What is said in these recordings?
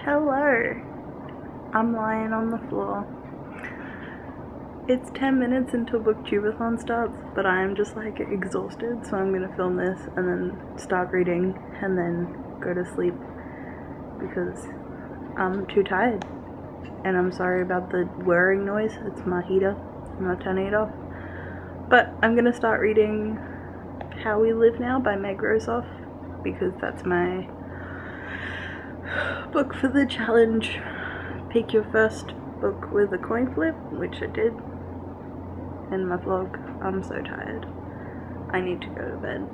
Hello. I'm lying on the floor. It's 10 minutes until Booktubeathon starts, but I'm just like exhausted, so I'm gonna film this and then start reading and then go to sleep because I'm too tired. And I'm sorry about the whirring noise, it's my heater. I'm not turning it off. But I'm gonna start reading How We Live Now by Meg Rosoff because that's my book for the challenge. Pick your first book with a coin flip, which I did in my vlog. I'm so tired. I need to go to bed.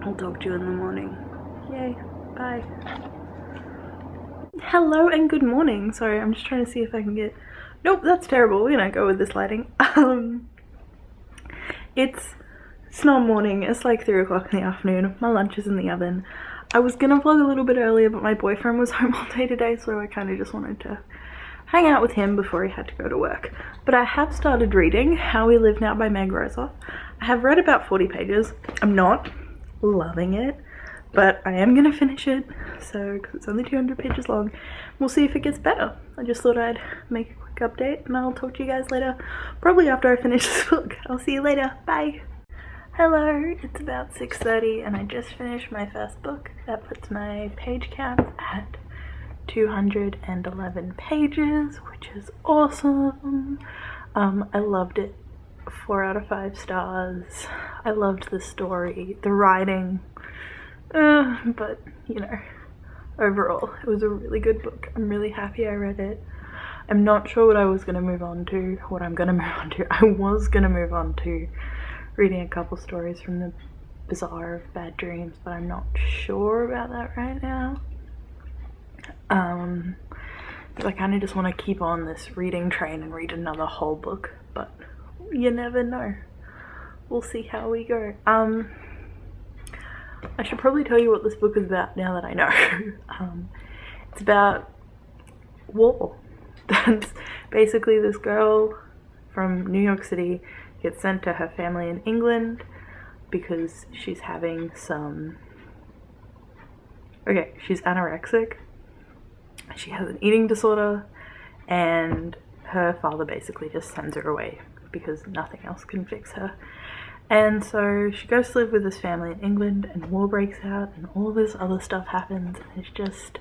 I'll talk to you in the morning. Yay, bye. Hello and good morning. Sorry, I'm just trying to see if I can get... Nope, that's terrible. We're gonna go with this lighting. It's not morning. It's like 3 o'clock in the afternoon. My lunch is in the oven. I was gonna vlog a little bit earlier, but my boyfriend was home all day today, so I kind of just wanted to hang out with him before he had to go to work. But I have started reading How We Live Now by Meg Rosoff. I have read about 40 pages. I'm not loving it, but I am gonna finish it, so, because it's only 200 pages long. We'll see if it gets better. I just thought I'd make a quick update, and I'll talk to you guys later, probably after I finish this book. I'll see you later. Bye. Hello, it's about 6:30 and I just finished my first book. That puts my page count at 211 pages, which is awesome. I loved it. 4 out of 5 stars. I loved the story, the writing, but you know, overall it was a really good book. I'm really happy I read it. I'm not sure what I was going to move on to, what I'm going to move on to. I was going to move on to reading a couple stories from the Bazaar of Bad Dreams, but I'm not sure about that right now. Because I kind of just want to keep on this reading train and read another whole book, but you never know. We'll see how we go. I should probably tell you what this book is about now that I know. It's about war. That's basically this girl from New York City gets sent to her family in England because she's having some... Okay, she's anorexic. She has an eating disorder and her father basically just sends her away because nothing else can fix her. And so she goes to live with this family in England and war breaks out and all this other stuff happens, and it's just...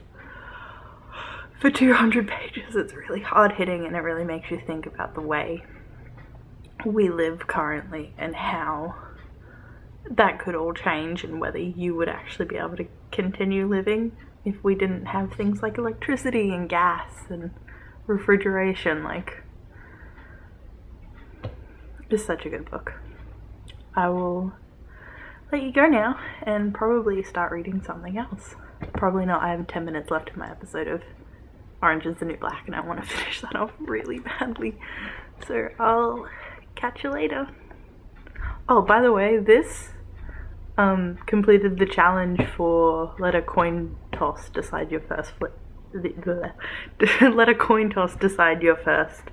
For 200 pages, it's really hard hitting and it really makes you think about the way we live currently and how that could all change and whether you would actually be able to continue living if we didn't have things like electricity and gas and refrigeration. Like, it's such a good book. I will let you go now and probably start reading something else. Probably not. I have 10 minutes left in my episode of Orange is the New Black and I want to finish that off really badly. So I'll catch you later. Oh, by the way, this completed the challenge for let a coin toss decide your first flip. Let a coin toss decide your first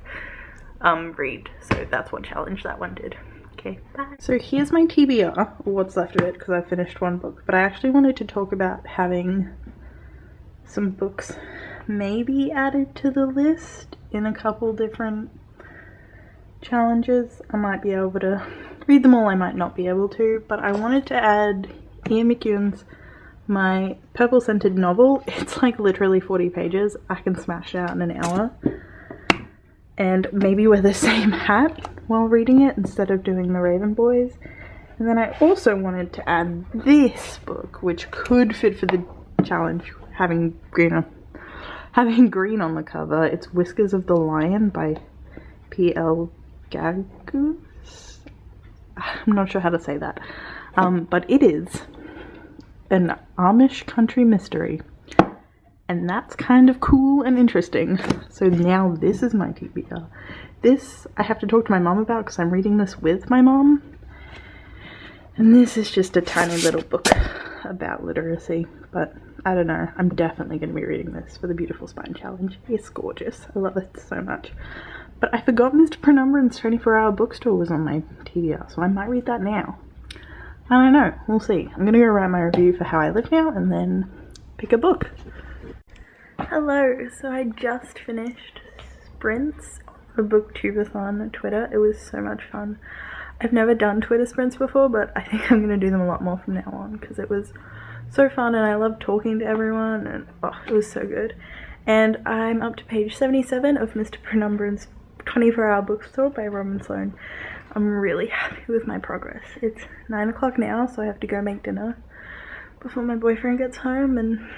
read. So that's what challenge that one did. Okay, bye. So here's my TBR, or what's left of it, because I finished one book. But I actually wanted to talk about having some books maybe added to the list in a couple different challenges. I might be able to read them all, I might not be able to, but I wanted to add Ian McEwan's My Purple Scented novel. It's like literally 40 pages. I can smash it out in an hour and maybe wear the same hat while reading it instead of doing the Raven Boys. And then I also wanted to add this book, which could fit for the challenge, having green on the cover. It's Whiskers of the Lion by P.L. Gagus? I'm not sure how to say that. But it is an Amish country mystery. And that's kind of cool and interesting. So now this is my TBR. This I have to talk to my mom about because I'm reading this with my mom. And this is just a tiny little book about literacy. But I don't know. I'm definitely going to be reading this for the Beautiful Spine Challenge. It's gorgeous. I love it so much. But I forgot Mr. Penumbra's 24-hour bookstore was on my TBR, so I might read that now. I don't know. We'll see. I'm going to go write my review for How I Live Now and then pick a book. Hello, so I just finished sprints on the Booktubeathon Twitter. It was so much fun. I've never done Twitter sprints before, but I think I'm going to do them a lot more from now on because it was so fun and I love talking to everyone and it was so good. And I'm up to page 77 of Mr. Penumbra's 24-Hour Bookstore by Robin Sloan. I'm really happy with my progress. It's 9 o'clock now, so I have to go make dinner before my boyfriend gets home, and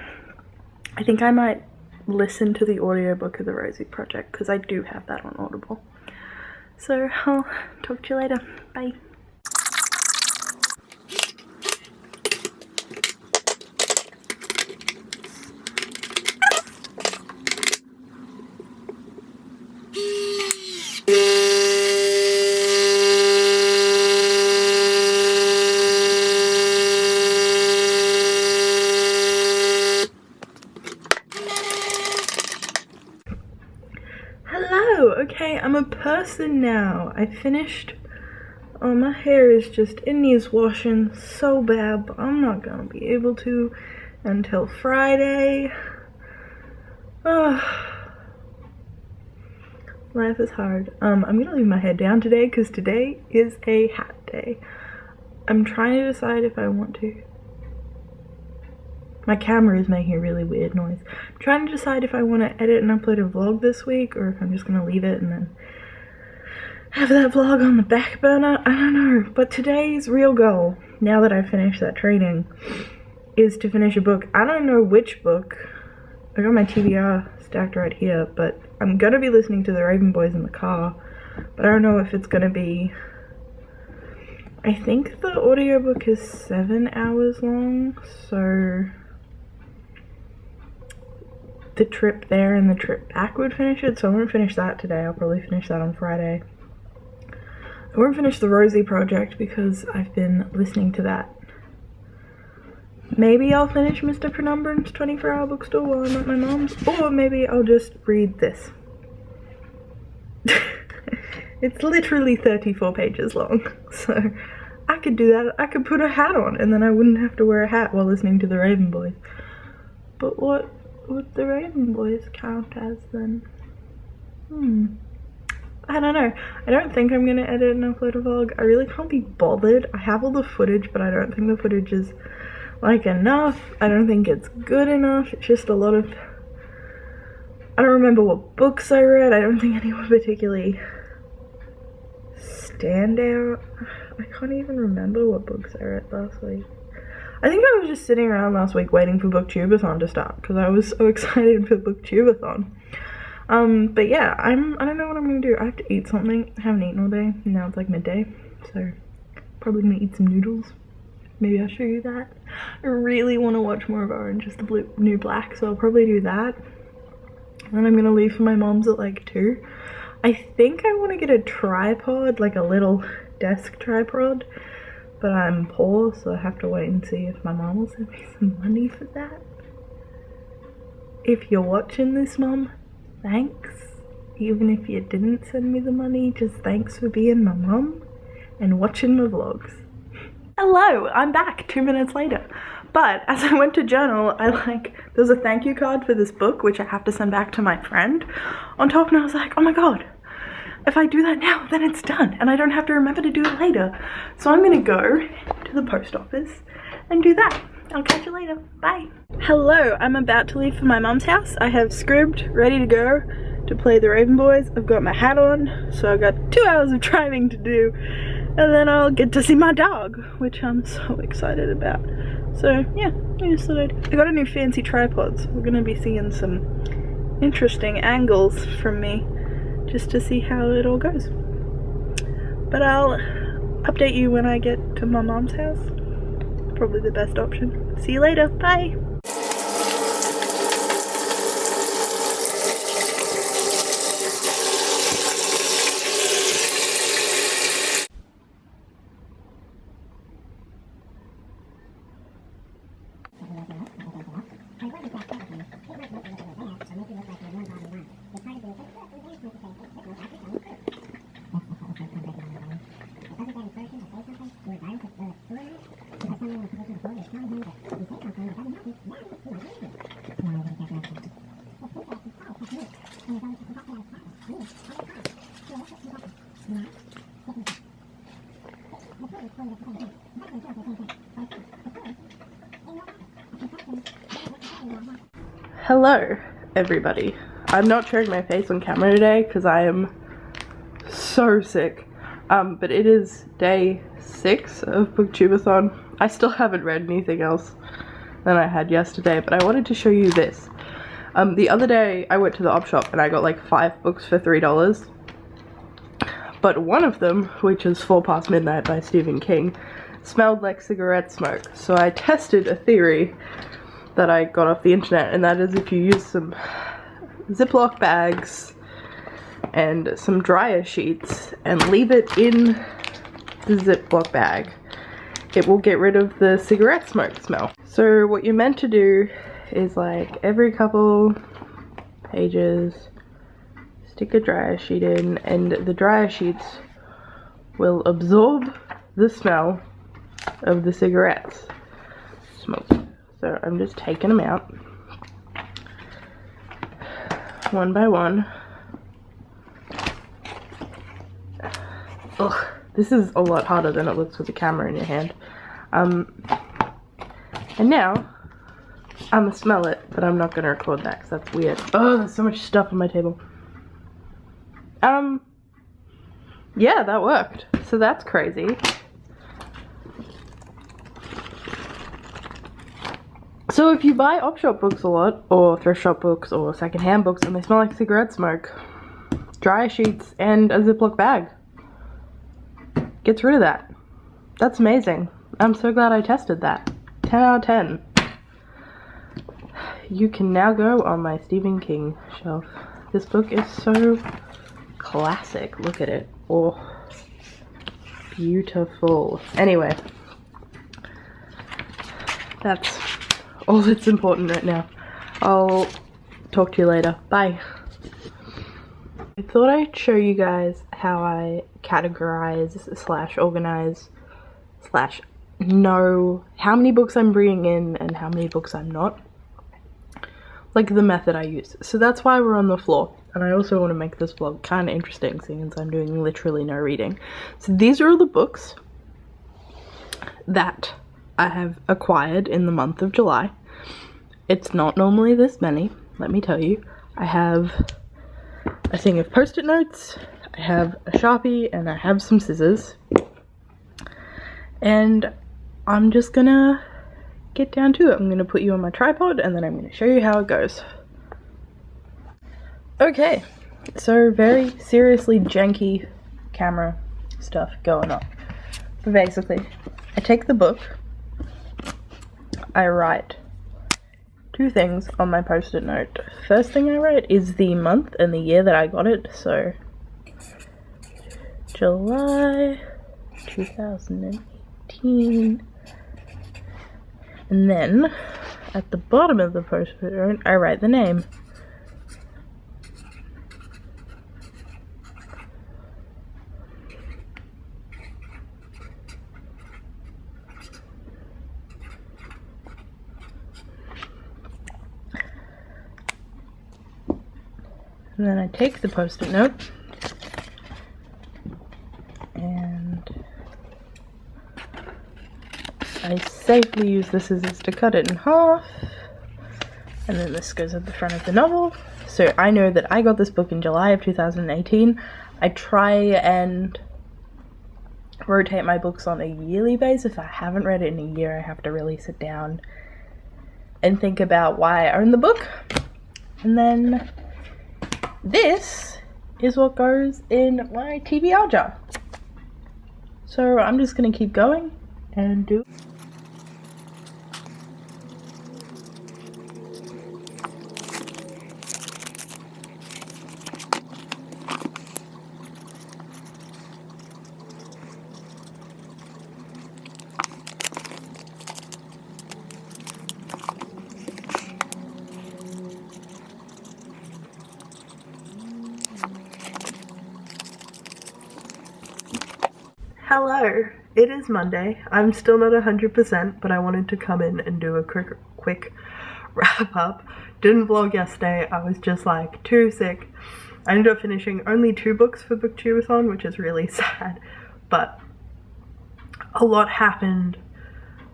I think I might listen to the audiobook of The Rosie Project because I do have that on Audible. So I'll talk to you later. Bye. Hello! Okay, I'm a person now. I finished. Oh, my hair is just, it needs washing so bad, but I'm not gonna be able to until Friday. Life is hard. I'm gonna leave my head down today because today is a hat day. I'm trying to decide if I want to. My camera is making a really weird noise. I'm trying to decide if I want to edit and upload a vlog this week or if I'm just gonna leave it and then have that vlog on the back burner. I don't know, but today's real goal, now that I've finished that training, is to finish a book. I don't know which book. I got my TBR stacked right here, but I'm gonna be listening to the Raven Boys in the car, but I don't know if it's gonna be, I think the audiobook is 7 hours long, so the trip there and the trip back would finish it, so I won't finish that today. I'll probably finish that on Friday. I won't finish the Rosie Project because I've been listening to that. Maybe I'll finish Mr. Penumbra's 24-Hour Bookstore while I'm at my mom's, or maybe I'll just read this. It's literally 34 pages long, so I could do that. I could put a hat on and then I wouldn't have to wear a hat while listening to the Raven Boys. But what would the Raven Boys count as then? I don't know. I don't think I'm gonna edit and upload a vlog. I really can't be bothered. I have all the footage, but I don't think the footage is like enough. I don't think it's good enough. It's just a lot of, I don't remember what books I read. I don't think anyone particularly stand out. I can't even remember what books I read last week. I think I was just sitting around last week waiting for Booktubeathon to start because I was so excited for Booktubeathon. But yeah, I don't know what I'm gonna do. I have to eat something. I haven't eaten all day. Now it's like midday, so probably gonna eat some noodles. Maybe I'll show you that. I really want to watch more of Orange is the New Black, so I'll probably do that. And then I'm gonna leave for my mom's at like 2. I think I want to get a tripod, like a little desk tripod, but I'm poor, so I have to wait and see if my mom will send me some money for that. If you're watching this, Mom, thanks. Even if you didn't send me the money, just thanks for being my mom and watching my vlogs. Hello, I'm back 2 minutes later. But as I went to journal, there's a thank you card for this book, which I have to send back to my friend on top, and I was like, oh my god, if I do that now, then it's done, and I don't have to remember to do it later. So I'm gonna go to the post office and do that. I'll catch you later. Bye. Hello, I'm about to leave for my mom's house. I have Scribd ready to go to play the Raven Boys. I've got my hat on, so I've got 2 hours of driving to do, and then I'll get to see my dog, which I'm so excited about. So yeah, I just thought I got a new fancy tripod, so we're gonna be seeing some interesting angles from me just to see how it all goes. But I'll update you when I get to my mom's house. Probably the best option. See you later. Bye. Hello, everybody. I'm not showing my face on camera today because I am so sick. But it is day 6 of Booktubeathon. I still haven't read anything else than I had yesterday, but I wanted to show you this. The other day I went to the op shop and I got like 5 books for $3. But one of them, which is 4 Past Midnight by Stephen King, smelled like cigarette smoke. So I tested a theory that I got off the internet, and that is if you use some Ziploc bags and some dryer sheets and leave it in the Ziploc bag, it will get rid of the cigarette smoke smell. So what you're meant to do is, like, every couple pages stick a dryer sheet in, and the dryer sheets will absorb the smell of the cigarettes smoke. So I'm just taking them out one by one. Ugh, this is a lot harder than it looks with the camera in your hand. And now I'm gonna smell it, but I'm not gonna record that because that's weird. Oh, there's so much stuff on my table. Yeah, that worked. So that's crazy. So if you buy op shop books a lot, or thrift shop books, or secondhand books, and they smell like cigarette smoke, dryer sheets and a Ziploc bag gets rid of that. That's amazing. I'm so glad I tested that. 10 out of 10. You can now go on my Stephen King shelf. This book is so classic. Look at it. Oh, beautiful. Anyway, that's all that's important right now. I'll talk to you later. Bye. I thought I'd show you guys how I categorize slash organize slash know how many books I'm bringing in and how many books I'm not. Like the method I use. So that's why we're on the floor. And I also want to make this vlog kind of interesting since I'm doing literally no reading. So these are all the books that I have acquired in the month of July. It's not normally this many, let me tell you. I have a thing of post-it notes, I have a Sharpie, and I have some scissors. And I'm just gonna get down to it. I'm gonna put you on my tripod and then I'm gonna show you how it goes. Okay, so very seriously janky camera stuff going on. But basically, I take the book, I write 2 things on my post-it note. First thing I write is the month and the year that I got it, so July 2018. And then at the bottom of the post-it note, I write the name. And then I take the post-it note and I safely use the scissors to cut it in half. And then this goes at the front of the novel. So I know that I got this book in July of 2018. I try and rotate my books on a yearly basis. If I haven't read it in a year, I have to really sit down and think about why I own the book. And then this is what goes in my TBR jar. So I'm just gonna keep going and do. Hello, it is Monday. I'm still not 100%, but I wanted to come in and do a quick wrap up didn't vlog yesterday. I was just like too sick. I ended up finishing only 2 books for Booktubeathon, which is really sad, but a lot happened.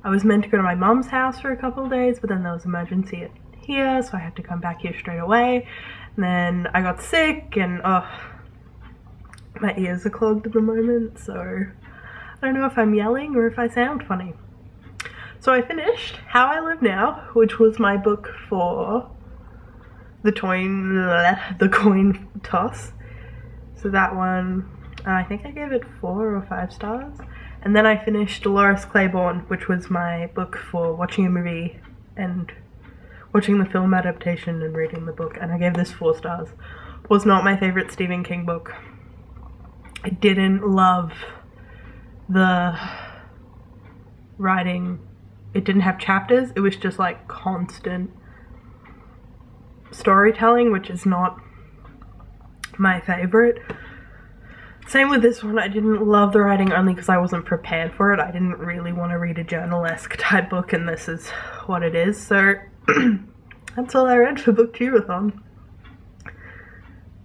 I was meant to go to my mum's house for a couple of days, but then there was an emergency here, so I had to come back here straight away. And then I got sick, and my ears are clogged at the moment, so I don't know if I'm yelling or if I sound funny. So I finished How I Live Now, which was my book for the coin toss. So that one, I think I gave it 4 or 5 stars. And then I finished Dolores Claiborne, which was my book for watching a movie and watching the film adaptation and reading the book, and I gave this 4 stars. Was not my favorite Stephen King book. I didn't love the writing. It didn't have chapters, it was just like constant storytelling, which is not my favorite. Same with this one. I didn't love the writing only because I wasn't prepared for it. I didn't really want to read a journal-esque type book, and this is what it is. So that's all I read for Booktubeathon.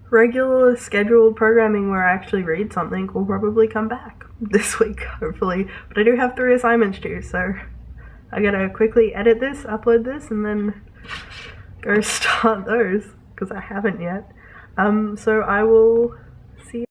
Regular scheduled programming where I actually read something will probably come back this week, hopefully. But I do have 3 assignments due, so I gotta quickly edit this, upload this, and then go start those, because I haven't yet. So I will